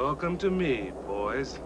Welcome to me, boys.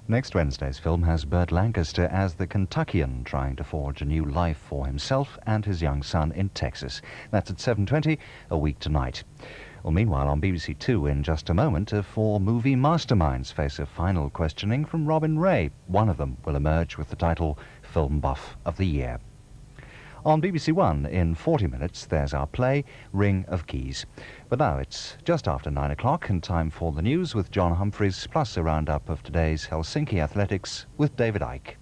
Next Wednesday's film has Burt Lancaster as the Kentuckian, trying to forge a new life for himself and his young son in Texas. That's at 7:20, a week tonight. Well, meanwhile, on BBC2 in just a moment, four movie masterminds face a final questioning from Robin Ray. One of them will emerge with the title Film Buff of the Year. On BBC1 in 40 minutes, there's our play, Ring of Keys. But now it's just after 9 o'clock and time for the news with John Humphreys, plus a roundup of today's Helsinki athletics with David Icke.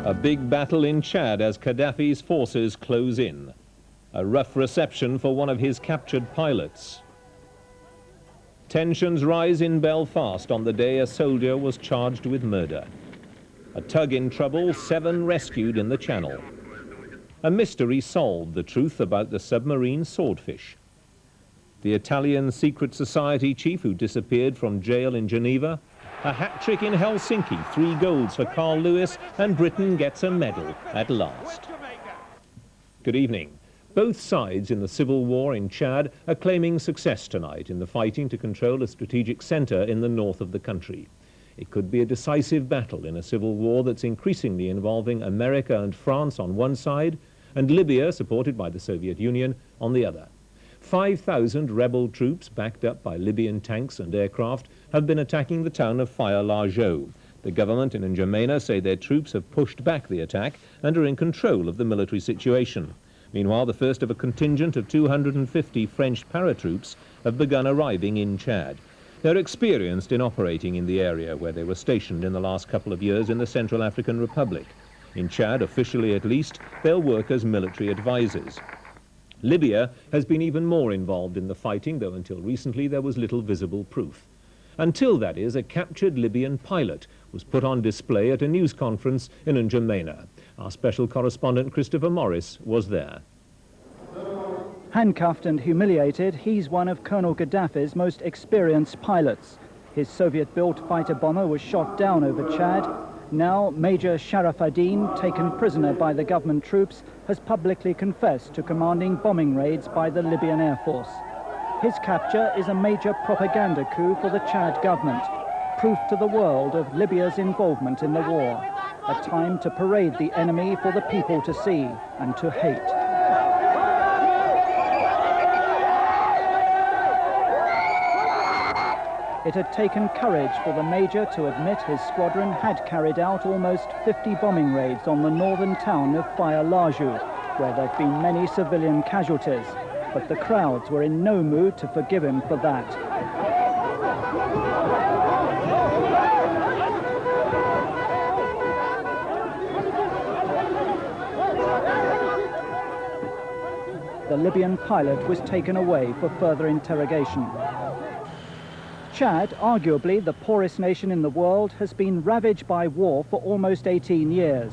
A big battle in Chad as Gadaffi's forces close in. A rough reception for one of his captured pilots. Tensions rise in Belfast on the day a soldier was charged with murder. A tug in trouble, 7 rescued in the Channel. A mystery solved, the truth about the submarine Swordfish. The Italian secret society chief who disappeared from jail in Geneva. A hat-trick in Helsinki, 3 golds for Carl Lewis, and Britain gets a medal at last. Good evening. Both sides in the civil war in Chad are claiming success tonight in the fighting to control a strategic centre in the north of the country. It could be a decisive battle in a civil war that's increasingly involving America and France on one side, and Libya, supported by the Soviet Union, on the other. 5,000 rebel troops, backed up by Libyan tanks and aircraft, have been attacking the town of Faya-Largeau. The government in N'Djamena say their troops have pushed back the attack and are in control of the military situation. Meanwhile, the first of a contingent of 250 French paratroops have begun arriving in Chad. They're experienced in operating in the area where they were stationed in the last couple of years in the Central African Republic. In Chad, officially at least, they'll work as military advisors. Libya has been even more involved in the fighting, though until recently there was little visible proof. Until, that is, a captured Libyan pilot was put on display at a news conference in N'Djamena. Our special correspondent Christopher Morris was there. Handcuffed and humiliated, he's one of Colonel Gadaffi's most experienced pilots. His Soviet-built fighter bomber was shot down over Chad. Now, Major Sharafadin, taken prisoner by the government troops, has publicly confessed to commanding bombing raids by the Libyan Air Force. His capture is a major propaganda coup for the Chad government, proof to the world of Libya's involvement in the war, a time to parade the enemy for the people to see and to hate. It had taken courage for the major to admit his squadron had carried out almost 50 bombing raids on the northern town of Faya-Largeau, where there have been many civilian casualties. But the crowds were in no mood to forgive him for that. the Libyan pilot was taken away for further interrogation. Chad, arguably the poorest nation in the world, has been ravaged by war for almost 18 years.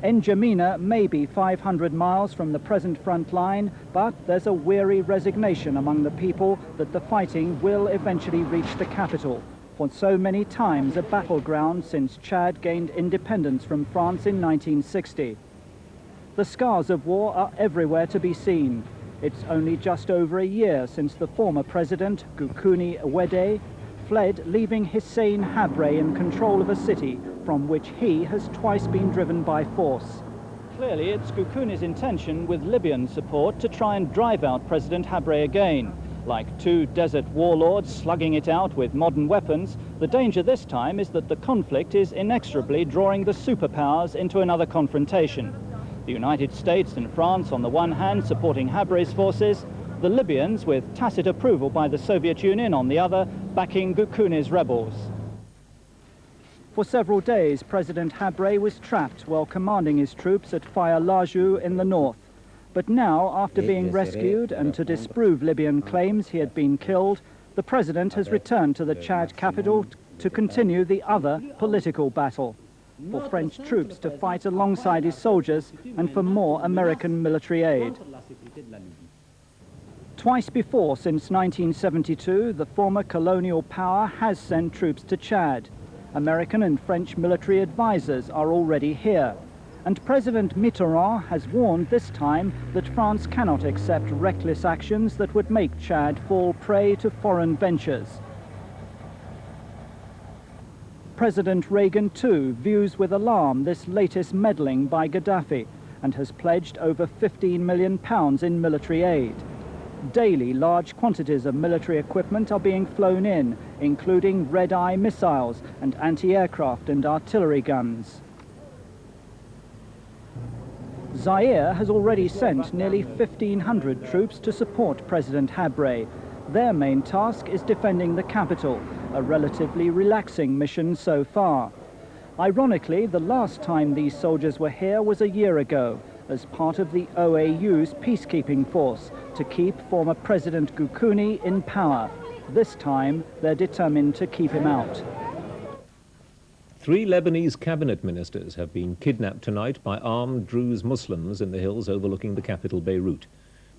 N'Djamena may be 500 miles from the present front line, but there's a weary resignation among the people that the fighting will eventually reach the capital, for so many times a battleground since Chad gained independence from France in 1960. The scars of war are everywhere to be seen. It's only just over a year since the former president, Goukouni Ouédé, fled, leaving Hissène Habré in control of a city from which he has twice been driven by force. Clearly, it's Goukouni's intention, with Libyan support, to try and drive out President Habré again. Like two desert warlords slugging it out with modern weapons, the danger this time is that the conflict is inexorably drawing the superpowers into another confrontation. The United States and France on the one hand supporting Habré's forces, the Libyans, with tacit approval by the Soviet Union on the other, backing Goukouni's rebels. For several days, President Habré was trapped while commanding his troops at Faya Lajou in the north. But now, after being rescued and to disprove Libyan claims he had been killed, the president has returned to the Chad capital to continue the other political battle, for French troops to fight alongside his soldiers and for more American military aid. Twice before since 1972, the former colonial power has sent troops to Chad. American and French military advisors are already here. And President Mitterrand has warned this time that France cannot accept reckless actions that would make Chad fall prey to foreign ventures. President Reagan, too, views with alarm this latest meddling by Gadaffi and has pledged over £15 million in military aid. Daily, large quantities of military equipment are being flown in, including red-eye missiles and anti-aircraft and artillery guns. Zaire has already sent nearly 1,500 troops to support President Habré. Their main task is defending the capital, a relatively relaxing mission so far. Ironically, the last time these soldiers were here was a year ago, as part of the OAU's peacekeeping force to keep former President Goukouni in power. This time, they're determined to keep him out. 3 Lebanese cabinet ministers have been kidnapped tonight by armed Druze Muslims in the hills overlooking the capital, Beirut.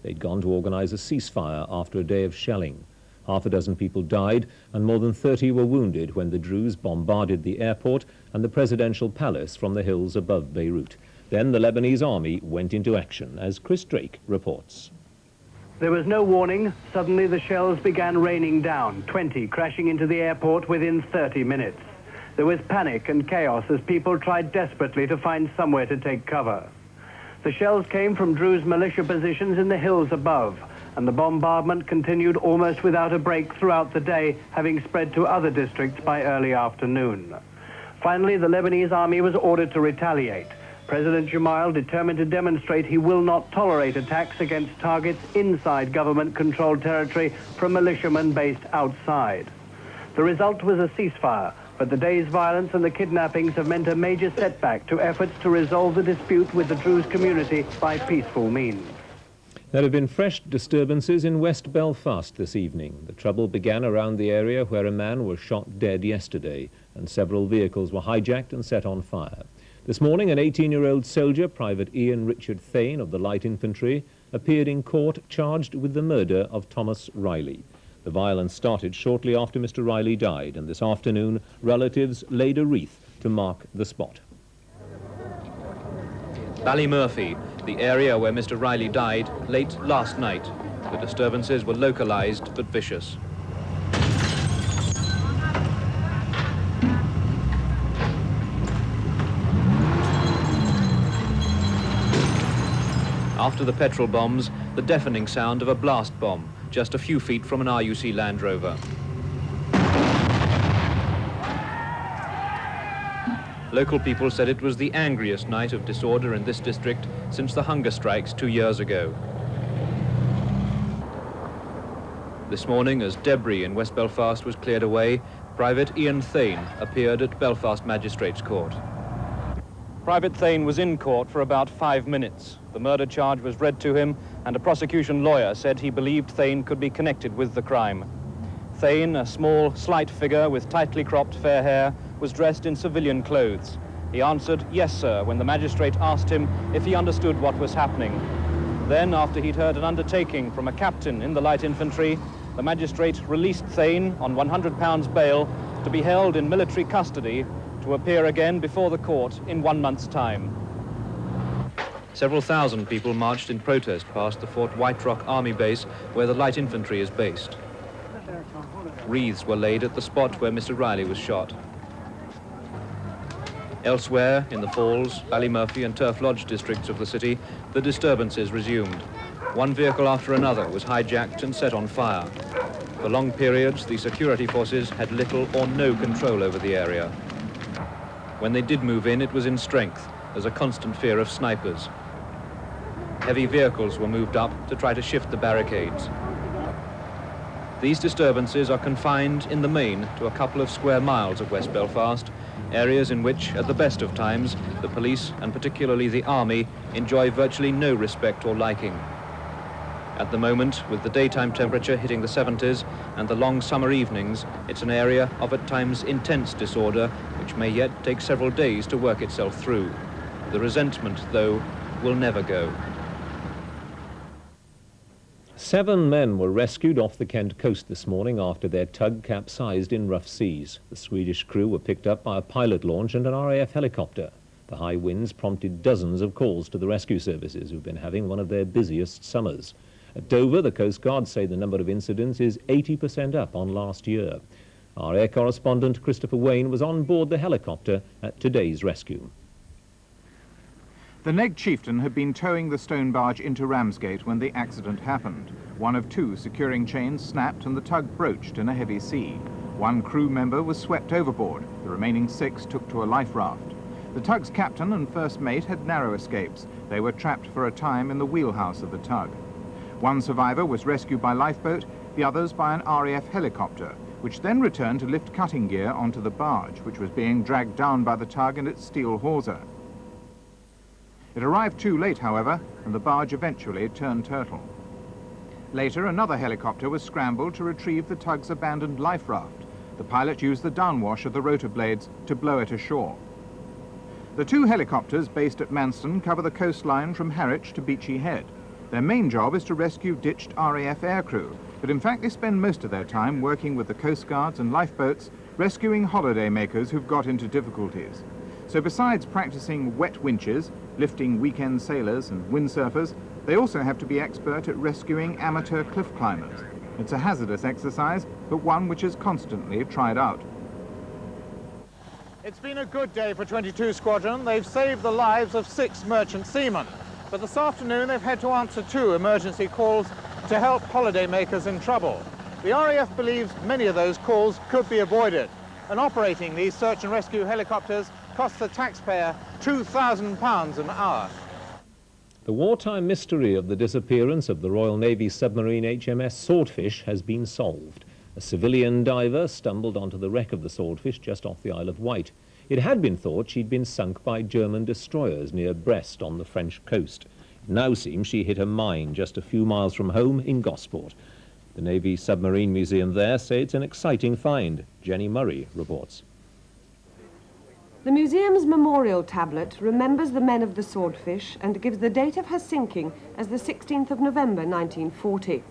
They'd gone to organize a ceasefire after a day of shelling. Half a dozen people died and more than 30 were wounded when the Druze bombarded the airport and the presidential palace from the hills above Beirut. Then the Lebanese army went into action, as Chris Drake reports. There was no warning. Suddenly the shells began raining down, 20 crashing into the airport within 30 minutes. There was panic and chaos as people tried desperately to find somewhere to take cover. The shells came from Druze militia positions in the hills above, and the bombardment continued almost without a break throughout the day, having spread to other districts by early afternoon. Finally, the Lebanese army was ordered to retaliate. President Gemayel determined to demonstrate he will not tolerate attacks against targets inside government-controlled territory from militiamen based outside. The result was a ceasefire, but the day's violence and the kidnappings have meant a major setback to efforts to resolve the dispute with the Druze community by peaceful means. There have been fresh disturbances in West Belfast this evening. The trouble began around the area where a man was shot dead yesterday, and several vehicles were hijacked and set on fire. This morning, an 18-year-old soldier, Private Ian Richard Thane of the Light Infantry, appeared in court charged with the murder of Thomas Riley. The violence started shortly after Mr. Riley died, and this afternoon, relatives laid a wreath to mark the spot. Ballymurphy, the area where Mr. Riley died, late last night. The disturbances were localized but vicious. After the petrol bombs, the deafening sound of a blast bomb, just a few feet from an RUC Land Rover. Local people said it was the angriest night of disorder in this district since the hunger strikes 2 years ago. This morning, as debris in West Belfast was cleared away, Private Ian Thane appeared at Belfast Magistrates' Court. Private Thane was in court for about 5 minutes. The murder charge was read to him, and a prosecution lawyer said he believed Thane could be connected with the crime. Thane, a small, slight figure with tightly cropped fair hair, was dressed in civilian clothes. He answered, "Yes, sir," when the magistrate asked him if he understood what was happening. Then, after he'd heard an undertaking from a captain in the light infantry, the magistrate released Thane on £100 bail to be held in military custody to appear again before the court in 1 month's time. Several thousand people marched in protest past the Fort White Rock Army base where the light infantry is based. Wreaths were laid at the spot where Mr. Riley was shot. Elsewhere, in the Falls, Ballymurphy and Turf Lodge districts of the city, the disturbances resumed. One vehicle after another was hijacked and set on fire. For long periods, the security forces had little or no control over the area. When they did move in, it was in strength. There's a constant fear of snipers. Heavy vehicles were moved up to try to shift the barricades. These disturbances are confined in the main to a couple of square miles of West Belfast, areas in which, at the best of times, the police, and particularly the army, enjoy virtually no respect or liking. At the moment, with the daytime temperature hitting the 70s and the long summer evenings, it's an area of at times intense disorder, which may yet take several days to work itself through. The resentment, though, will never go. 7 men were rescued off the Kent coast this morning after their tug capsized in rough seas. The Swedish crew were picked up by a pilot launch and an RAF helicopter. The high winds prompted dozens of calls to the rescue services, who've been having one of their busiest summers. At Dover, the Coast Guard say the number of incidents is 80% up on last year. Our air correspondent Christopher Wayne was on board the helicopter at today's rescue. The Neg Chieftain had been towing the stone barge into Ramsgate when the accident happened. One of 2 securing chains snapped and the tug broached in a heavy sea. 1 crew member was swept overboard. The remaining 6 took to a life raft. The tug's captain and first mate had narrow escapes. They were trapped for a time in the wheelhouse of the tug. 1 survivor was rescued by lifeboat, the others by an RAF helicopter, which then returned to lift cutting gear onto the barge, which was being dragged down by the tug and its steel hawser. It arrived too late, however, and the barge eventually turned turtle. Later, another helicopter was scrambled to retrieve the tug's abandoned life raft. The pilot used the downwash of the rotor blades to blow it ashore. The 2 helicopters based at Manston cover the coastline from Harwich to Beachy Head. Their main job is to rescue ditched RAF aircrew, but in fact they spend most of their time working with the Coast Guards and lifeboats, rescuing holiday makers who've got into difficulties. So besides practicing wet winches, lifting weekend sailors and windsurfers, they also have to be expert at rescuing amateur cliff climbers. It's a hazardous exercise, but one which is constantly tried out. It's been a good day for 22 Squadron. They've saved the lives of 6 merchant seamen. But this afternoon they've had to answer 2 emergency calls to help holidaymakers in trouble. The RAF believes many of those calls could be avoided, and operating these search and rescue helicopters costs the taxpayer £2,000 an hour. The wartime mystery of the disappearance of the Royal Navy submarine HMS Swordfish has been solved. A civilian diver stumbled onto the wreck of the Swordfish just off the Isle of Wight. It had been thought she'd been sunk by German destroyers near Brest on the French coast. It now seems she hit a mine just a few miles from home in Gosport. The Navy Submarine Museum there say it's an exciting find. Jenny Murray reports. The museum's memorial tablet remembers the men of the Swordfish and gives the date of her sinking as the 16th of November 1940.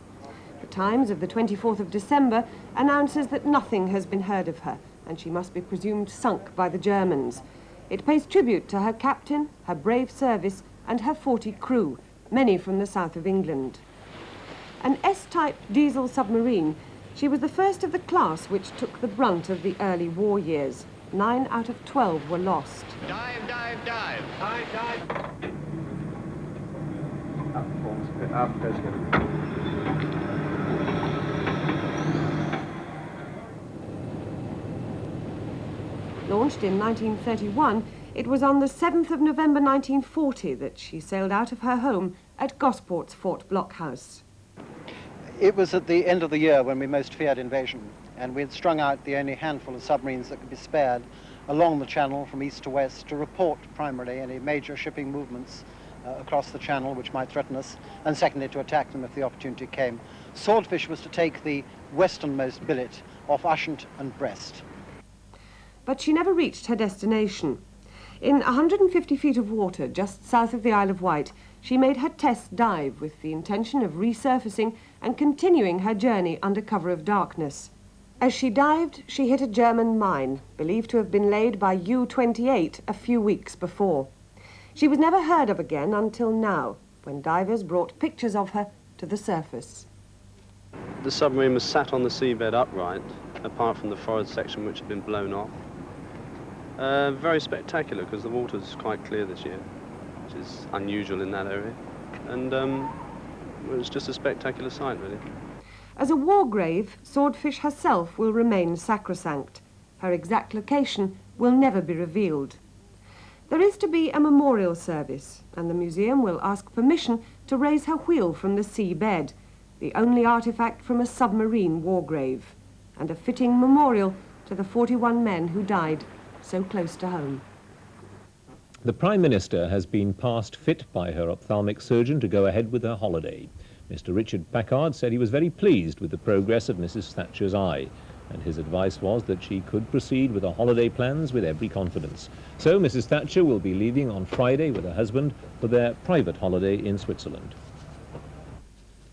The Times of the 24th of December announces that nothing has been heard of her, and she must be presumed sunk by the Germans. It pays tribute to her captain, her brave service, and her 40 crew, many from the south of England. An S-type diesel submarine, she was the first of the class which took the brunt of the early war years. 9 out of 12 were lost. Dive, dive, dive. Dive, dive. Up, goes good. Launched in 1931, it was on the 7th of November 1940 that she sailed out of her home at Gosport's Fort Blockhouse. It was at the end of the year when we most feared invasion, and we had strung out the only handful of submarines that could be spared along the channel from east to west to report primarily any major shipping movements across the channel which might threaten us, and secondly to attack them if the opportunity came. Swordfish was to take the westernmost billet off Ushant and Brest. But she never reached her destination. In 150 feet of water just south of the Isle of Wight, she made her test dive with the intention of resurfacing and continuing her journey under cover of darkness. As she dived, she hit a German mine, believed to have been laid by U-28 a few weeks before. She was never heard of again until now, when divers brought pictures of her to the surface. The submarine was sat on the seabed upright, apart from the forward section which had been blown off. Very spectacular because the water's quite clear this year, which is unusual in that area. And it was just a spectacular sight, really. As a war grave, Swordfish herself will remain sacrosanct. Her exact location will never be revealed. There is to be a memorial service, and the museum will ask permission to raise her wheel from the seabed, the only artifact from a submarine war grave, and a fitting memorial to the 41 men who died so close to home. The Prime Minister has been passed fit by her ophthalmic surgeon to go ahead with her holiday. Mr. Richard Packard said he was very pleased with the progress of Mrs. Thatcher's eye, and his advice was that she could proceed with her holiday plans with every confidence. So Mrs. Thatcher will be leaving on Friday with her husband for their private holiday in Switzerland.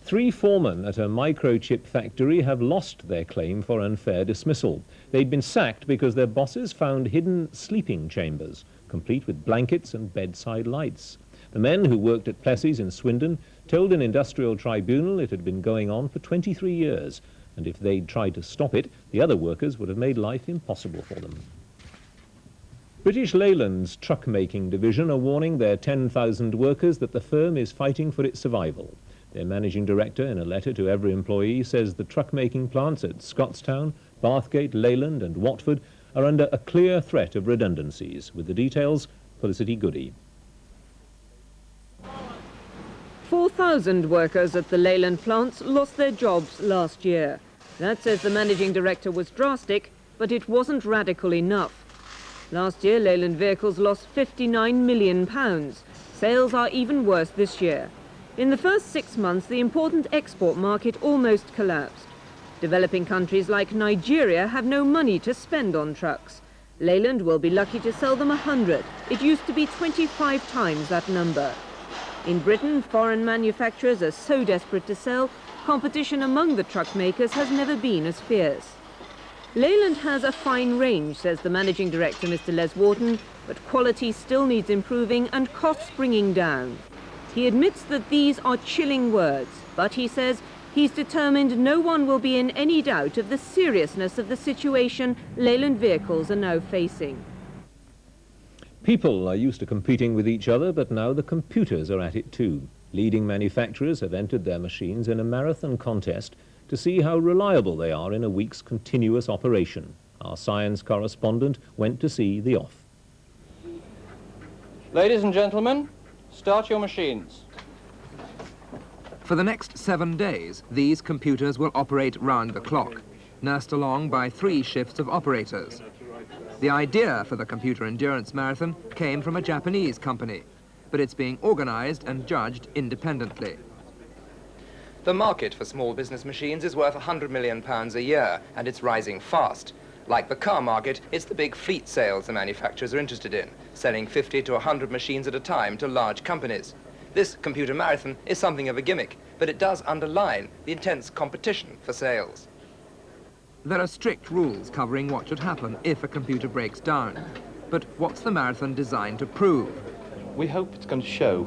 3 foremen at a microchip factory have lost their claim for unfair dismissal. They'd been sacked because their bosses found hidden sleeping chambers, complete with blankets and bedside lights. The men who worked at Plesseys in Swindon told an industrial tribunal it had been going on for 23 years, and if they'd tried to stop it, the other workers would have made life impossible for them. British Leyland's truck-making division are warning their 10,000 workers that the firm is fighting for its survival. Their managing director, in a letter to every employee, says the truck-making plants at Scottstown, Bathgate, Leyland and Watford are under a clear threat of redundancies. With the details, Felicity Goody. 4,000 workers at the Leyland plants lost their jobs last year. That, says the managing director, was drastic, but it wasn't radical enough. Last year, Leyland Vehicles lost £59 million. Sales are even worse this year. In the first 6 months, the important export market almost collapsed. Developing countries like Nigeria have no money to spend on trucks. Leyland will be lucky to sell them 100. It used to be 25 times that number. In Britain, foreign manufacturers are so desperate to sell, competition among the truck makers has never been as fierce. Leyland has a fine range, says the managing director, Mr. Les Wharton, but quality still needs improving and costs bringing down. He admits that these are chilling words, but he says he's determined no one will be in any doubt of the seriousness of the situation Leyland Vehicles are now facing. People are used to competing with each other, but now the computers are at it too. Leading manufacturers have entered their machines in a marathon contest to see how reliable they are in a week's continuous operation. Our science correspondent went to see the off. Ladies and gentlemen, start your machines. For the next 7 days, these computers will operate round the clock, nursed along by 3 shifts of operators. The idea for the Computer Endurance Marathon came from a Japanese company, but it's being organized and judged independently. The market for small business machines is worth £100 million a year, and it's rising fast. Like the car market, it's the big fleet sales the manufacturers are interested in, selling 50 to 100 machines at a time to large companies. This computer marathon is something of a gimmick, but it does underline the intense competition for sales. There are strict rules covering what should happen if a computer breaks down. But what's the marathon designed to prove? We hope it's going to show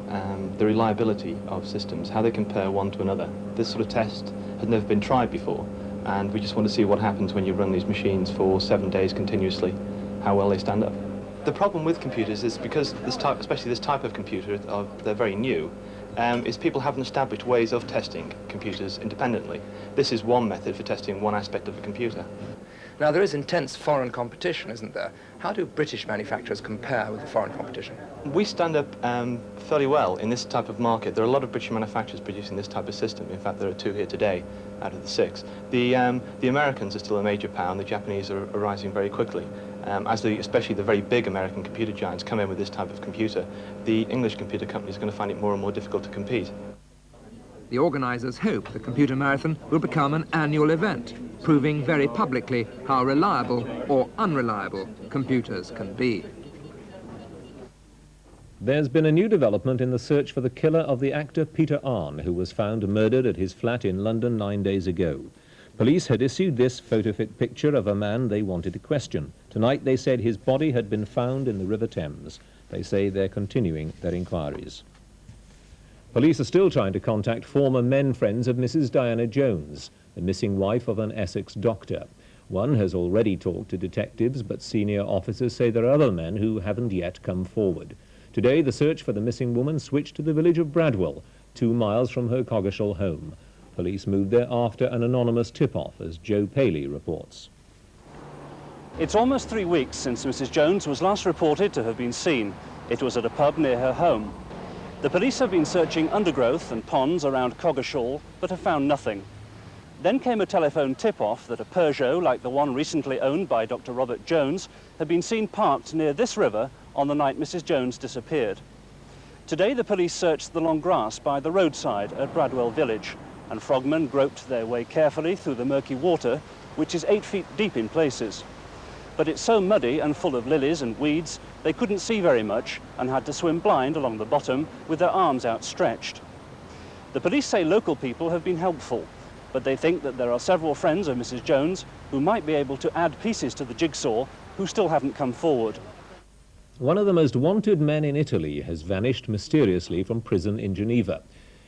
the reliability of systems, how they compare one to another. This sort of test has never been tried before, and we just want to see what happens when you run these machines for 7 days continuously, how well they stand up. The problem with computers is because this type, especially this type of computer, they're very new, is people haven't established ways of testing computers independently. This is one method for testing one aspect of a computer. Now, there is intense foreign competition, isn't there? How do British manufacturers compare with the foreign competition? We stand up fairly well in this type of market. There are a lot of British manufacturers producing this type of system. In fact, there are 2 here today out of the 6. The Americans are still a major power, and the Japanese are rising very quickly. Especially the very big American computer giants come in with this type of computer, the English computer companies are going to find it more and more difficult to compete. The organisers hope the computer marathon will become an annual event, proving very publicly how reliable or unreliable computers can be. There's been a new development in the search for the killer of the actor Peter Arne, who was found murdered at his flat in London 9 days ago. Police had issued this photo-fit picture of a man they wanted to question. Tonight they said his body had been found in the River Thames. They say they're continuing their inquiries. Police are still trying to contact former men friends of Mrs. Diana Jones, the missing wife of an Essex doctor. One has already talked to detectives, but senior officers say there are other men who haven't yet come forward. Today, the search for the missing woman switched to the village of Bradwell, 2 miles from her Coggeshall home. Police moved there after an anonymous tip-off, as Joe Paley reports. It's almost 3 weeks since Mrs. Jones was last reported to have been seen. It was at a pub near her home. The police have been searching undergrowth and ponds around Coggeshall, but have found nothing. Then came a telephone tip-off that a Peugeot, like the one recently owned by Dr. Robert Jones, had been seen parked near this river on the night Mrs. Jones disappeared. Today the police searched the long grass by the roadside at Bradwell village, and frogmen groped their way carefully through the murky water, which is 8 feet deep in places. But it's so muddy and full of lilies and weeds, they couldn't see very much and had to swim blind along the bottom with their arms outstretched. The police say local people have been helpful, but they think that there are several friends of Mrs. Jones who might be able to add pieces to the jigsaw who still haven't come forward. One of the most wanted men in Italy has vanished mysteriously from prison in Geneva.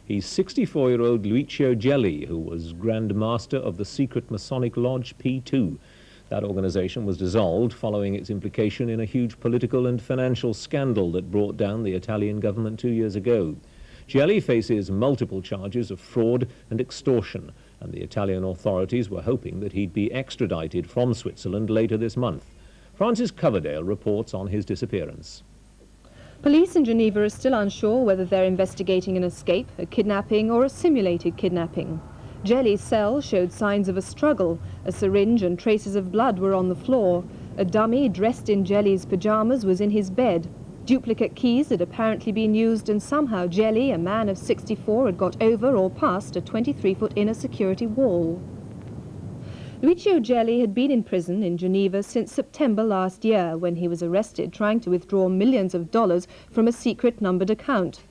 He's 64-year-old Lucio Gelli, who was Grand Master of the secret Masonic Lodge P2. That organization was dissolved following its implication in a huge political and financial scandal that brought down the Italian government 2 years ago. Gelli faces multiple charges of fraud and extortion, and the Italian authorities were hoping that he'd be extradited from Switzerland later this month. Francis Coverdale reports on his disappearance. Police in Geneva are still unsure whether they're investigating an escape, a kidnapping or a simulated kidnapping. Gelli's cell showed signs of a struggle. A syringe and traces of blood were on the floor. A dummy dressed in Gelli's pyjamas was in his bed. Duplicate keys had apparently been used, and somehow Gelli, a man of 64, had got over or past a 23-foot inner security wall. Lucio Gelli had been in prison in Geneva since September last year, when he was arrested trying to withdraw millions of dollars from a secret numbered account.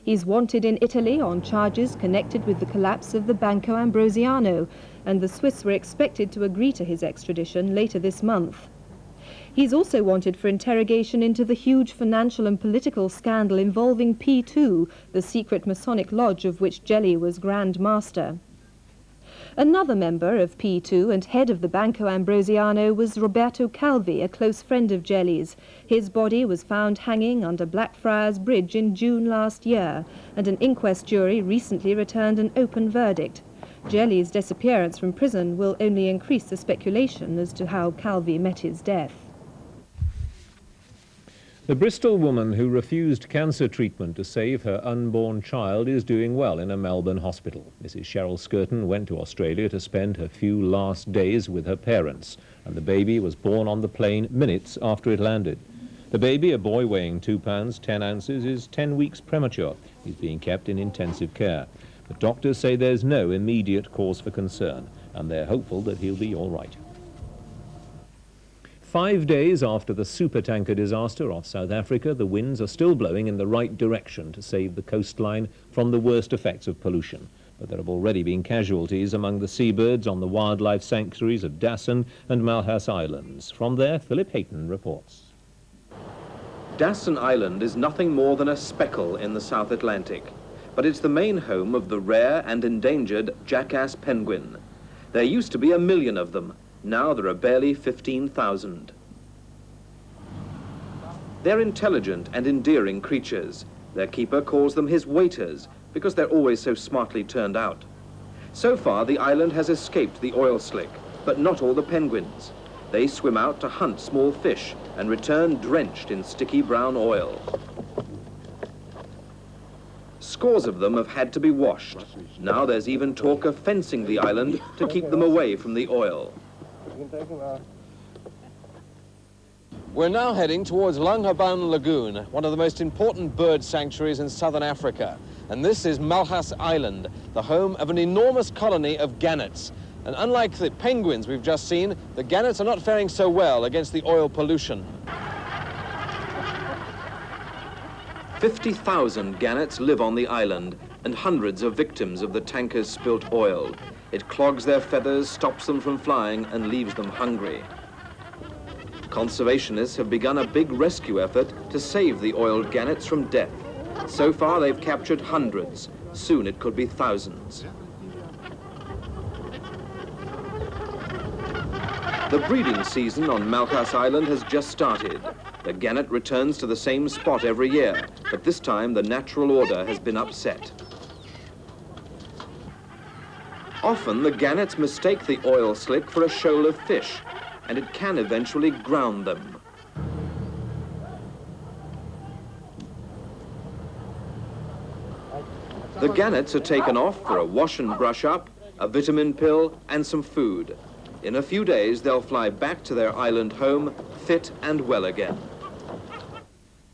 He's wanted in Italy on charges connected with the collapse of the Banco Ambrosiano, and the Swiss were expected to agree to his extradition later this month. He's also wanted for interrogation into the huge financial and political scandal involving P2, the secret Masonic lodge of which Gelli was Grand Master. Another member of P2 and head of the Banco Ambrosiano was Roberto Calvi, a close friend of Gelli's. His body was found hanging under Blackfriars Bridge in June last year, and an inquest jury recently returned an open verdict. Gelli's disappearance from prison will only increase the speculation as to how Calvi met his death. The Bristol woman who refused cancer treatment to save her unborn child is doing well in a Melbourne hospital. Mrs. Cheryl Skirton went to Australia to spend her few last days with her parents, and the baby was born on the plane minutes after it landed. The baby, a boy weighing 2 pounds 10 ounces, is 10 weeks premature. He's being kept in intensive care. But doctors say there's no immediate cause for concern, and they're hopeful that he'll be all right. 5 days after the supertanker disaster off South Africa, the winds are still blowing in the right direction to save the coastline from the worst effects of pollution. But there have already been casualties among the seabirds on the wildlife sanctuaries of Dasson and Malhas Islands. From there, Philip Hayton reports. Dasson Island is nothing more than a speckle in the South Atlantic, but it's the main home of the rare and endangered jackass penguin. There used to be 1 million of them. Now there are barely 15,000. They're intelligent and endearing creatures. Their keeper calls them his waiters because they're always so smartly turned out. So far, the island has escaped the oil slick, but not all the penguins. They swim out to hunt small fish and return drenched in sticky brown oil. Scores of them have had to be washed. Now there's even talk of fencing the island to keep them away from the oil. We're now heading towards Langhaban Lagoon, one of the most important bird sanctuaries in southern Africa. And this is Malhas Island, the home of an enormous colony of gannets. And unlike the penguins we've just seen, the gannets are not faring so well against the oil pollution. 50,000 gannets live on the island, and hundreds are victims of the tanker's spilt oil. It clogs their feathers, stops them from flying, and leaves them hungry. Conservationists have begun a big rescue effort to save the oiled gannets from death. So far, they've captured hundreds. Soon it could be thousands. The breeding season on Malhas Island has just started. The gannet returns to the same spot every year, but this time the natural order has been upset. Often the gannets mistake the oil slick for a shoal of fish, and it can eventually ground them. The gannets are taken off for a wash and brush up, a vitamin pill, and some food. In a few days, they'll fly back to their island home, fit and well again.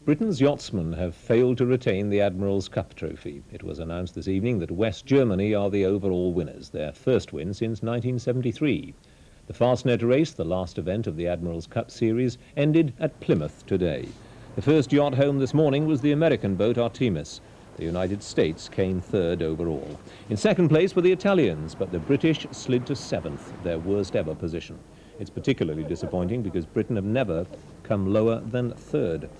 Britain's yachtsmen have failed to retain the Admirals Cup trophy. It was announced this evening that West Germany are the overall winners, their first win since 1973. The Fastnet race, the last event of the Admirals Cup series, ended at Plymouth today. The first yacht home this morning was the American boat Artemis. The United States came third overall. In second place were the Italians, but the British slid to seventh, their worst ever position. It's particularly disappointing because Britain have never come lower than third.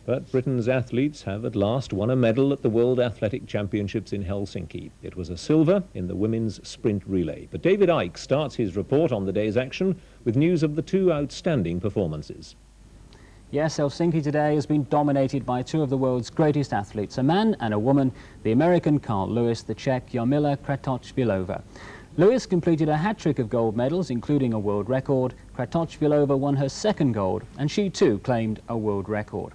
But Britain's athletes have at last won a medal at the World Athletic Championships in Helsinki. It was a silver in the women's sprint relay. But David Icke starts his report on the day's action with news of the two outstanding performances. Yes, Helsinki today has been dominated by two of the world's greatest athletes, a man and a woman, the American Carl Lewis, the Czech Jarmila Kratochvílová. Lewis completed a hat-trick of gold medals, including a world record. Kratochvílová won her second gold, and she too claimed a world record.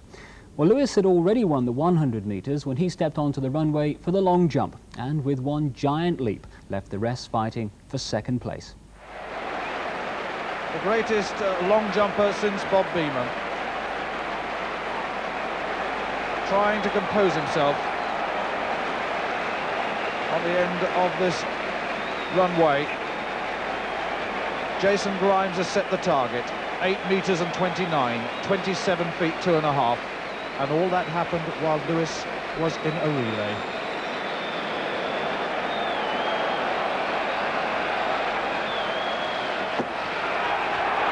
Well, Lewis had already won the 100 metres when he stepped onto the runway for the long jump, and with one giant leap, left the rest fighting for second place. The greatest long jumper since Bob Beamon. Trying to compose himself on the end of this runway. Jason Grimes has set the target, 8 metres and 29, 27 feet 2.5, and all that happened while Lewis was in a relay.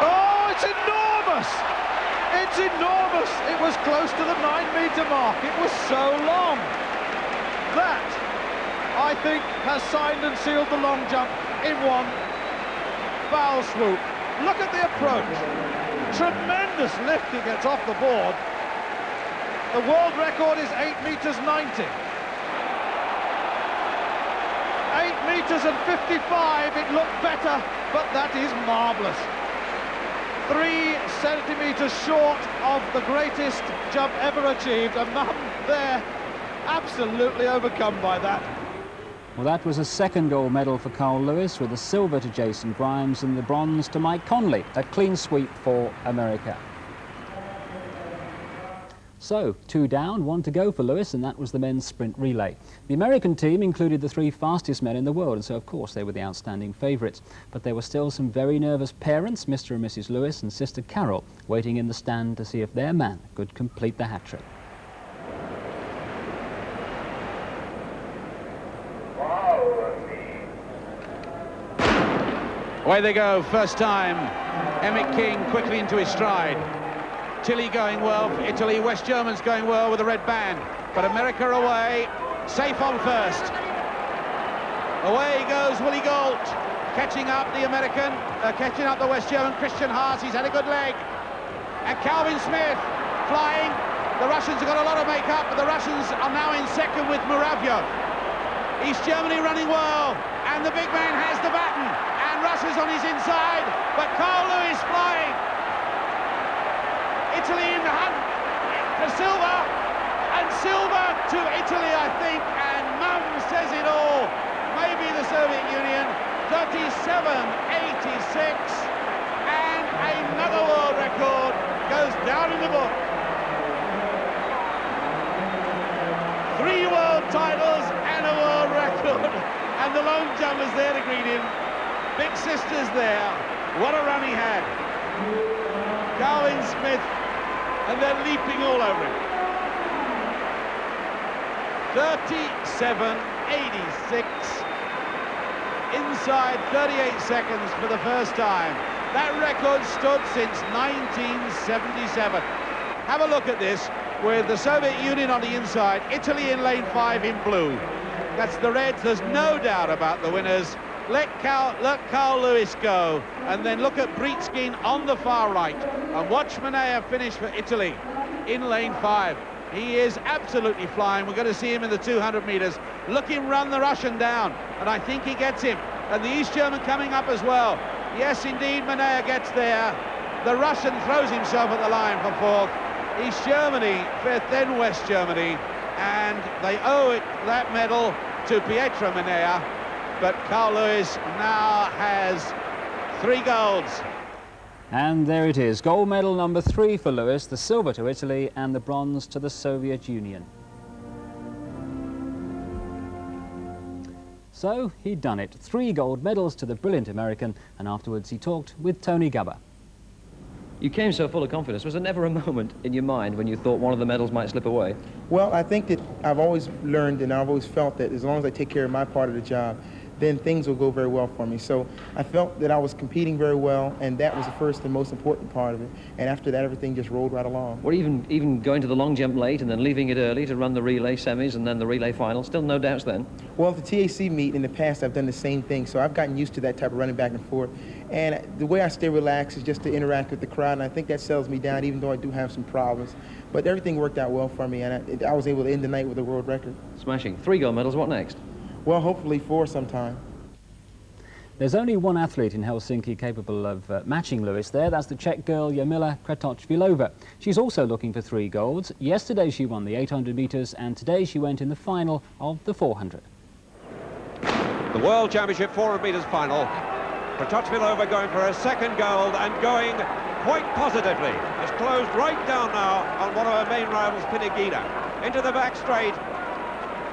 Oh, it's enormous! It's enormous! It was close to the 9-metre mark. It was so long. That, I think, has signed and sealed the long jump in one foul swoop. Look at the approach. Tremendous lift he gets off the board. The world record is 8 metres 90. 8 metres and 55. It looked better, but that is marvellous. 3 centimetres short of the greatest jump ever achieved. A man there absolutely overcome by that. Well, that was a second gold medal for Carl Lewis, with the silver to Jason Grimes and the bronze to Mike Conley. A clean sweep for America. So, 2 down, 1 to go for Lewis, and that was the men's sprint relay. The American team included the 3 fastest men in the world, and so of course they were the outstanding favourites. But there were still some very nervous parents, Mr. and Mrs. Lewis and Sister Carol, waiting in the stand to see if their man could complete the hat-trick. Away they go, first time. Emmett King quickly into his stride. Tilly going well for Italy, West Germans going well with the red band. But America away, safe on first. Away goes Willie Gault, catching up the American, catching up the West German Christian Haas. He's had a good leg. And Calvin Smith flying. The Russians have got a lot of make-up, but the Russians are now in second with Muravyov. East Germany running well, and the big man has the baton. And for silver, and silver to Italy, I think, and Mum says it all. Maybe the Soviet Union, 37.86, and another world record goes down in the book. 3 world titles and a world record, and the long jumpers there to greet him. Big sisters there. What a run he had. Carwin Smith, and they're leaping all over him. 37.86, inside 38 seconds for the first time. That record stood since 1977. Have a look at this, with the Soviet Union on the inside, Italy in lane 5 in blue. That's the Reds, there's no doubt about the winners. Let Carl Lewis go, and then look at Britskin on the far right, and watch Manea finish for Italy in lane 5. He is absolutely flying. We're going to see him in the 200 meters. Look him run the Russian down, and I think he gets him. And the East German coming up as well. Yes, indeed, Manea gets there. The Russian throws himself at the line for 4th. East Germany 5th, then West Germany, and they owe it, that medal, to Pietro Manea. But Carl Lewis now has 3 golds. And there it is, gold medal number 3 for Lewis, the silver to Italy and the bronze to the Soviet Union. So he'd done it, 3 gold medals to the brilliant American, and afterwards he talked with Tony Gubber. You came so full of confidence. Was there never a moment in your mind when you thought one of the medals might slip away? Well, I think that I've always learned and I've always felt that as long as I take care of my part of the job, then things will go very well for me. So I felt that I was competing very well, and that was the first and most important part of it. And after that, everything just rolled right along. Well, even going to the long jump late and then leaving it early to run the relay semis and then the relay final, still no doubts then? Well, at the TAC meet in the past, I've done the same thing, so I've gotten used to that type of running back and forth. And the way I stay relaxed is just to interact with the crowd, and I think that settles me down, even though I do have some problems. But everything worked out well for me, and I was able to end the night with a world record. Smashing. 3 gold medals, what next? Well, hopefully 4 sometime. There's only one athlete in Helsinki capable of matching Lewis there. That's the Czech girl Jarmila Kratochvílová. She's also looking for 3 golds. Yesterday she won the 800 metres, and today she went in the final of the 400. The World Championship 400 metres final. Kratochvílová going for her 2nd gold and going quite positively. Has closed right down now on one of her main rivals, Pinigina. Into the back straight.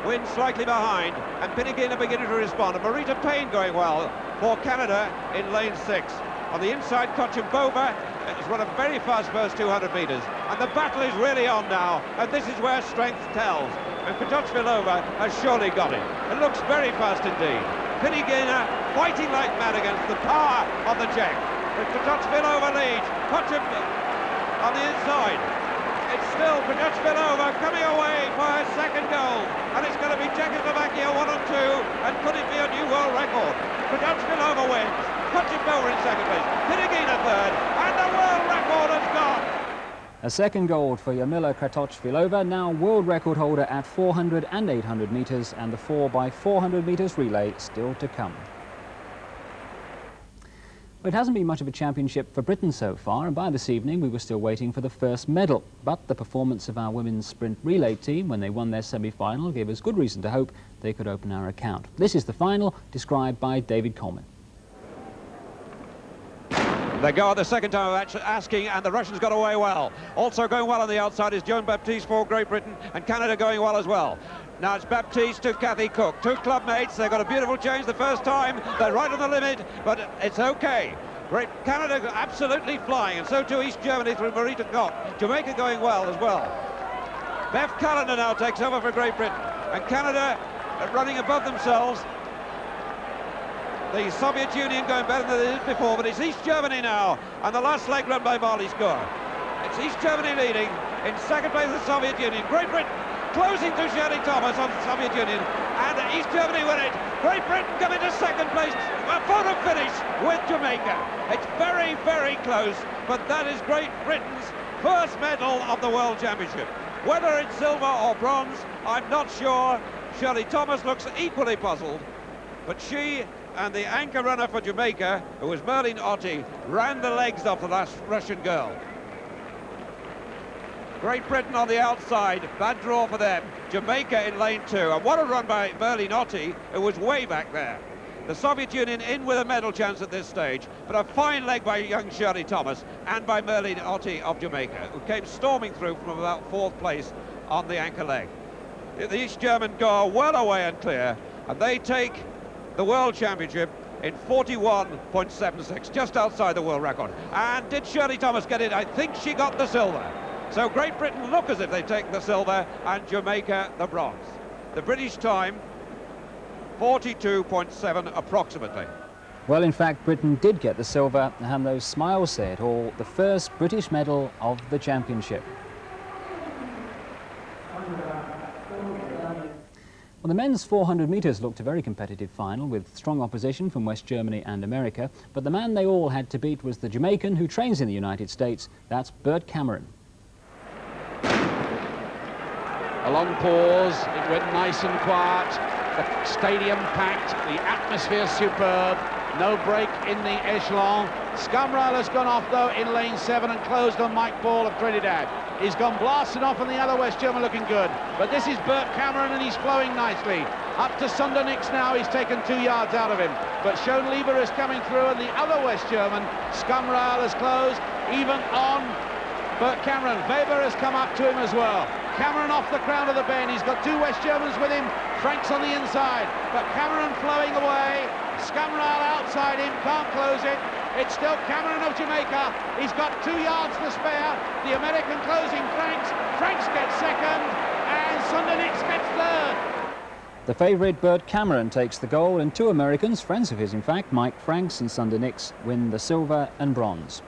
Wind slightly behind, and Pinigina beginning to respond. And Marita Payne going well for Canada in lane 6. On the inside, Kochembova has run a very fast first 200 metres. And the battle is really on now, and this is where strength tells. And Kratochvílová has surely got it. It looks very fast indeed. Pinigina fighting like mad against the power of the Czech. But Kratochvílová leads. Kochembova on the inside. It's still Kratochvílová coming away for her 2nd gold, and it's going to be Czechoslovakia 1 and 2, and could it be a new world record? Kratochvílová wins, Kochembova in 2nd place, Pinigina 3rd, and the world record has gone. A 2nd gold for Jarmila Kratochvílová, now world record holder at 400 and 800 metres, and the 4x400 metres relay still to come. Well, it hasn't been much of a championship for Britain so far, and by this evening we were still waiting for the first medal. But the performance of our women's sprint relay team when they won their semi-final gave us good reason to hope they could open our account. This is the final, described by David Coleman. They go on the 2nd time of asking, and the Russians got away well. Also going well on the outside is Joan Baptiste for Great Britain, and Canada going well as well. Now it's Baptiste to Kathy Cook, 2 clubmates. They've got a beautiful change the first time. They're right on the limit, but it's okay. Great Canada absolutely flying, and so too East Germany through Marita Koch. Jamaica going well as well. Bev Callender now takes over for Great Britain, and Canada running above themselves. The Soviet Union going better than they did before, but it's East Germany now, and the last leg run by Marley Score. It's East Germany leading. In 2nd place the Soviet Union. Great Britain closing to Shirley Thomas on the Soviet Union, and East Germany win it. Great Britain coming to 2nd place, a photo finish with Jamaica. It's very, very close, but that is Great Britain's first medal of the World Championship. Whether it's silver or bronze, I'm not sure. Shirley Thomas looks equally puzzled, but she and the anchor runner for Jamaica, who was Merlin Ottey, ran the legs off the last Russian girl. Great Britain on the outside, bad draw for them. Jamaica in lane 2, and what a run by Merlin-Otti, who was way back there. The Soviet Union in with a medal chance at this stage, but a fine leg by young Shirley Thomas and by Merlin-Otti of Jamaica, who came storming through from about 4th place on the anchor leg. The East German go well away and clear, and they take the World Championship in 41.76, just outside the world record. And did Shirley Thomas get it? I think she got the silver. So Great Britain look as if they've taken the silver, and Jamaica the bronze. The British time, 42.7 approximately. Well, in fact, Britain did get the silver, and those smiles say it all. The first British medal of the championship. Well, the men's 400 metres looked a very competitive final with strong opposition from West Germany and America, but the man they all had to beat was the Jamaican who trains in the United States. That's Bert Cameron. A long pause, it went nice and quiet, the stadium packed, the atmosphere superb, no break in the echelon. Scumrall has gone off though in lane 7 and closed on Mike Ball of Trinidad. He's gone blasting off, and the other West German looking good. But this is Bert Cameron, and he's flowing nicely. Up to Sundernicks now, he's taken 2 yards out of him. But Schoenleber is coming through, and the other West German, Scumrall, has closed, even on Bert Cameron. Weber has come up to him as well. Cameron off the crown of the bend. He's got 2 West Germans with him. Frank's on the inside, but Cameron flowing away. Scumrall outside him, can't close it. It's still Cameron of Jamaica. He's got 2 yards to spare. The American closing Franks. Franks gets second, and Sundernicks gets third. The favourite Bert Cameron takes the gold, and 2 Americans, friends of his in fact, Mike Franks and Sundernicks, win the silver and bronze.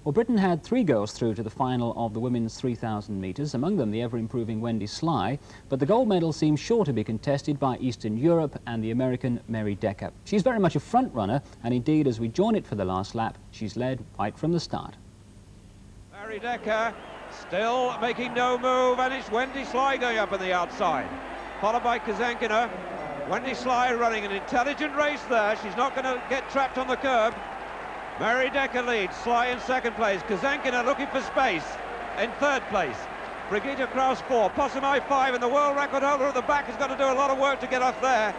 Well, Britain had 3 girls through to the final of the women's 3,000 metres, among them the ever-improving Wendy Sly, but the gold medal seems sure to be contested by Eastern Europe and the American Mary Decker. She's very much a front-runner, and indeed, as we join it for the last lap, she's led right from the start. Mary Decker still making no move, and it's Wendy Sly going up on the outside, followed by Kazankina. Wendy Sly running an intelligent race there. She's not going to get trapped on the curb. Mary Decker leads, Sly in 2nd place, Kazankina looking for space in 3rd place. Brigitte Kraus 4, Possumai 5, and the world record holder at the back has got to do a lot of work to get off there.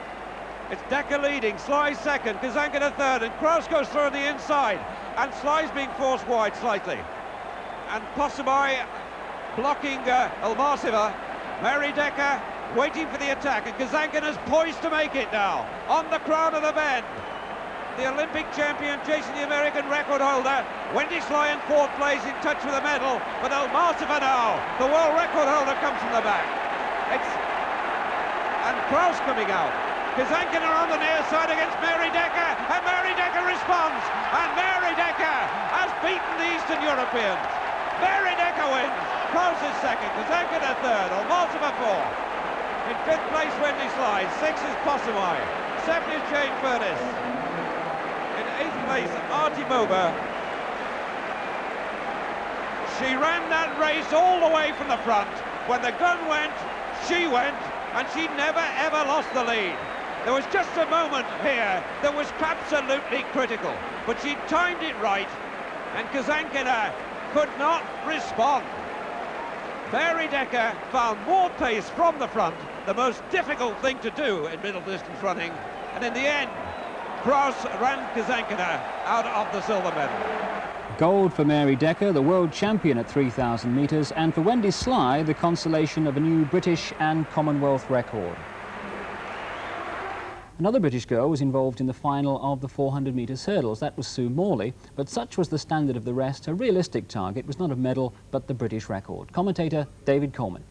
It's Decker leading, Sly 2nd, Kazankina 3rd, and Kraus goes through on the inside, and Sly's being forced wide slightly. And Possumai blocking Almasiva. Mary Decker waiting for the attack, and Kazankina's poised to make it now, on the crown of the bend. The Olympic champion chasing the American record holder. Wendy Sly in 4th place, in touch with the medal, but Almasiva now, the world record holder, comes from the back. And Kraus coming out. Kazankina on the near side against Mary Decker, and Mary Decker responds, and Mary Decker has beaten the Eastern Europeans. Mary Decker wins. Kraus is 2nd, Kazankina 3rd, Almasiva 4th. In 5th place, Wendy Sly. 6th is Possumai. 7th is Jane Furness. In 8th place, Artie Mober. She ran that race all the way from the front. When the gun went, she went, and she never ever lost the lead. There was just a moment here that was absolutely critical, but she timed it right, and Kazankina could not respond. Mary Decker found more pace from the front, the most difficult thing to do in middle distance running, and in the end, Kraus ran Kazankina out of the silver medal. Gold for Mary Decker, the world champion at 3,000 metres, and for Wendy Sly, the consolation of a new British and Commonwealth record. Another British girl was involved in the final of the 400 metres hurdles. That was Sue Morley, but such was the standard of the rest, her realistic target was not a medal, but the British record. Commentator David Coleman.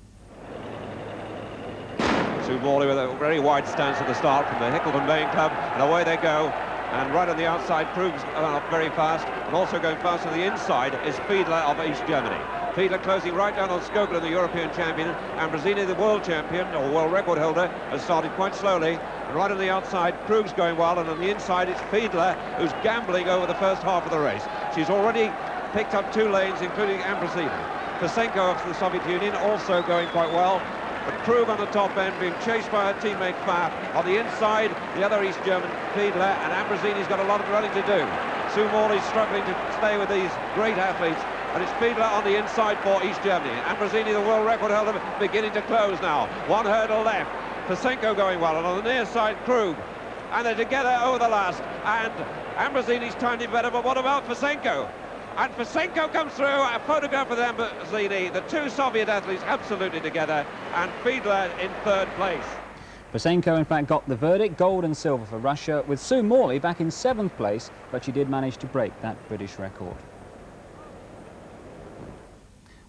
Sue Morley with a very wide stance at the start from the Hickleton Lane Club, and away they go. And right on the outside, Krug's up very fast, and also going fast on the inside is Fiedler of East Germany. Fiedler closing right down on Skogler, the European champion. Ambrosini, the world champion, or world record holder, has started quite slowly. And right on the outside, Krug's going well, and on the inside, it's Fiedler, who's gambling over the first half of the race. She's already picked up 2 lanes, including Ambrosini. Kosenko of the Soviet Union also going quite well. But Krug on the top end being chased by her teammate Pfaff. On the inside, the other East German, Fiedler, and Ambrosini's got a lot of running to do. Sue Morley's struggling to stay with these great athletes, And it's Fiedler on the inside for East Germany. Ambrosini, the world record holder, beginning to close now. One hurdle left. Pasenko going well, and on the near side, Krug. And they're together over the last. And Ambrosini's timed it better, but what about Pasenko? And Pasenko comes through, a photograph of Ambrosini, the two Soviet athletes absolutely together, and Fiedler in third place. Pasenko, in fact, got the verdict, gold and silver for Russia, with Sue Morley back in 7th place, but she did manage to break that British record.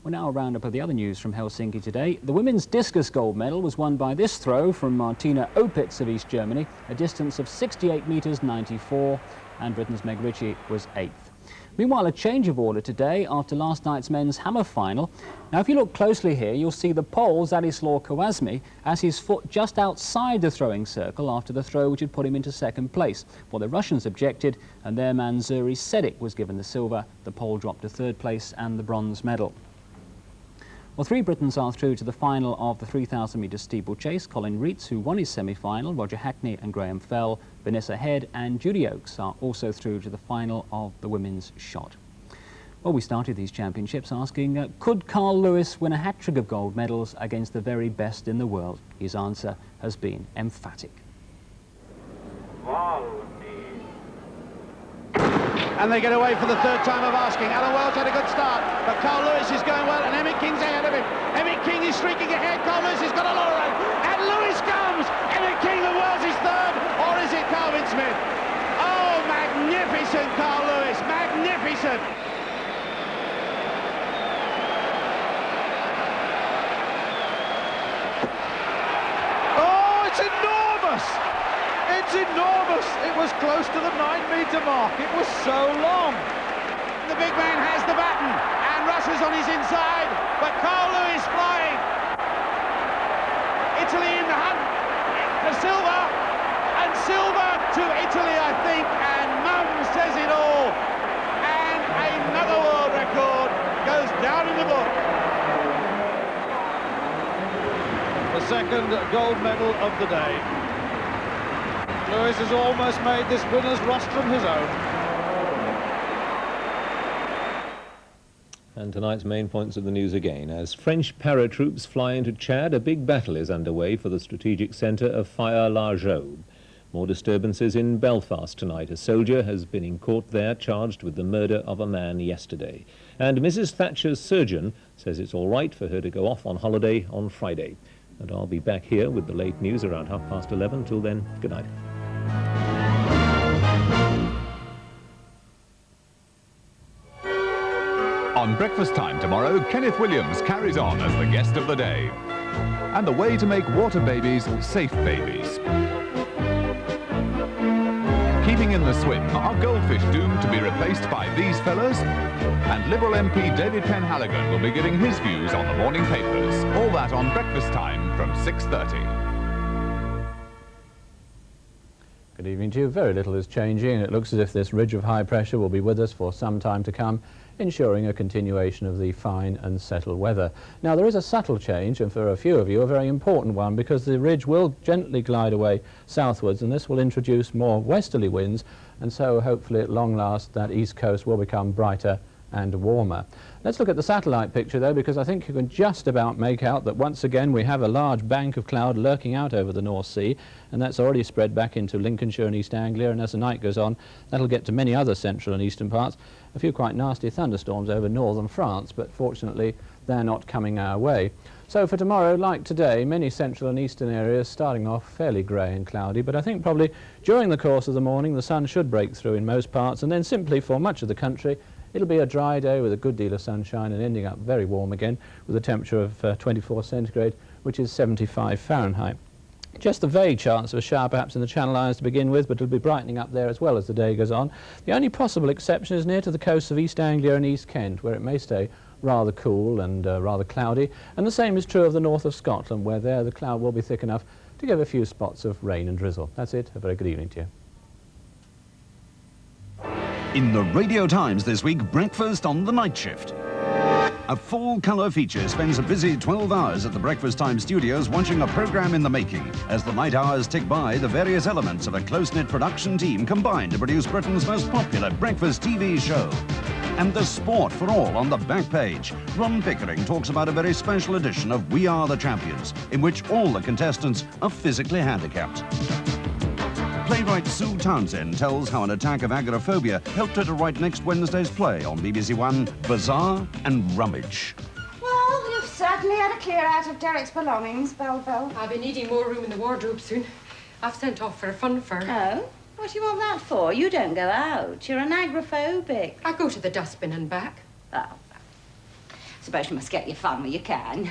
Well, now a roundup of the other news from Helsinki today. The women's discus gold medal was won by this throw from Martina Opitz of East Germany, a distance of 68 metres 94, and Britain's Meg Ritchie was 8th. Meanwhile, a change of order today after last night's men's hammer final. Now, if you look closely here, you'll see the Pole, Zadislaw Kowazmi, has his foot just outside the throwing circle after the throw which had put him into 2nd place. Well, the Russians objected, and their man Zuri Sedik was given the silver. The Pole dropped to 3rd place and the bronze medal. Well, 3 Britons are through to the final of the 3,000-metre steeplechase. Colin Reitz, who won his semi-final, Roger Hackney and Graham Fell, Vanessa Head and Judy Oakes are also through to the final of the women's shot. Well, we started these championships asking, could Carl Lewis win a hat-trick of gold medals against the very best in the world? His answer has been emphatic. And they get away for the 3rd time of asking. Alan Wells had a good start, but Carl Lewis is going well, and Emmett King's ahead of him. Emmett King is streaking ahead. Carl Lewis has got a lot of run, and Lewis comes. Emmett King and Wells is 3rd, or is it Calvin Smith? Oh, magnificent, Carl Lewis, magnificent. Oh, it's enormous. It's enormous. It was close to the 9-metre mark. It was so long. The big man has the baton, and Russia's on his inside, but Carl Lewis flying. Italy in the hunt for silver, and silver to Italy, I think, and Mum says it all. And another world record goes down in the book. The 2nd gold medal of the day. Lewis has almost made this winner's rostrum his own. And tonight's main points of the news again. As French paratroops fly into Chad, a big battle is underway for the strategic centre of Faya-la-Jobe. More disturbances in Belfast tonight. A soldier has been in court there charged with the murder of a man yesterday. And Mrs. Thatcher's surgeon says it's all right for her to go off on holiday on Friday. And I'll be back here with the late news around 11:30. Till then, good night. On Breakfast Time tomorrow, Kenneth Williams carries on as the guest of the day. And the way to make water babies safe babies. Keeping in the swim, are goldfish doomed to be replaced by these fellas? And Liberal MP David Penhaligon will be giving his views on the morning papers. All that on Breakfast Time from 6:30. Good evening to you. Very little is changing. It looks as if this ridge of high pressure will be with us for some time to come, ensuring a continuation of the fine and settled weather. Now, there is a subtle change, and for a few of you, a very important one, because the ridge will gently glide away southwards, and this will introduce more westerly winds, and so hopefully at long last that east coast will become brighter and warmer. Let's look at the satellite picture though, because I think you can just about make out that once again we have a large bank of cloud lurking out over the North Sea, and that's already spread back into Lincolnshire and East Anglia, and as the night goes on that'll get to many other central and eastern parts. A few quite nasty thunderstorms over northern France, but fortunately they're not coming our way. So for tomorrow, like today, many central and eastern areas starting off fairly grey and cloudy, but I think probably during the course of the morning the sun should break through in most parts, and then simply for much of the country it'll be a dry day with a good deal of sunshine and ending up very warm again with a temperature of 24 centigrade, which is 75 Fahrenheit. Just a vague chance of a shower perhaps in the Channel Islands to begin with, but it'll be brightening up there as well as the day goes on. The only possible exception is near to the coasts of East Anglia and East Kent, where it may stay rather cool and rather cloudy, and the same is true of the north of Scotland, where there the cloud will be thick enough to give a few spots of rain and drizzle. That's it. A very good evening to you. In the Radio Times this week, breakfast on the night shift. A full colour feature spends a busy 12 hours at the Breakfast Time studios watching a programme in the making. As the night hours tick by, the various elements of a close-knit production team combine to produce Britain's most popular breakfast TV show. And the sport for all on the back page. Ron Pickering talks about a very special edition of We Are the Champions, in which all the contestants are physically handicapped. Playwright Sue Townsend tells how an attack of agoraphobia helped her to write next Wednesday's play on BBC1, Bizarre and Rummage. Well, you've certainly had a clear out of Derek's belongings, Belvo. I'll be needing more room in the wardrobe soon. I've sent off for a fun fur. Oh? What do you want that for? You don't go out. You're an agoraphobic. I go to the dustbin and back. Oh. Suppose you must get your fun where you can.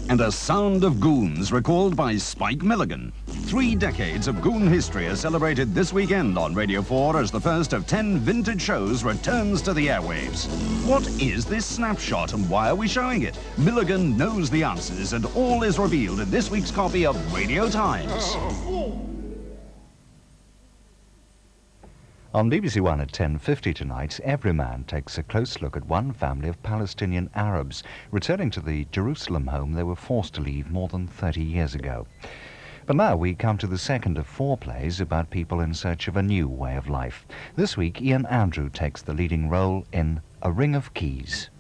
And a sound of goons recalled by Spike Milligan. 3 decades of goon history are celebrated this weekend on Radio 4 as the first of 10 vintage shows returns to the airwaves. What is this snapshot and why are we showing it? Milligan knows the answers and all is revealed in this week's copy of Radio Times. On BBC1 at 10:50 tonight, Everyman takes a close look at one family of Palestinian Arabs returning to the Jerusalem home they were forced to leave more than 30 years ago. But now we come to the second of 4 plays about people in search of a new way of life. This week, Ian Andrew takes the leading role in A Ring of Keys.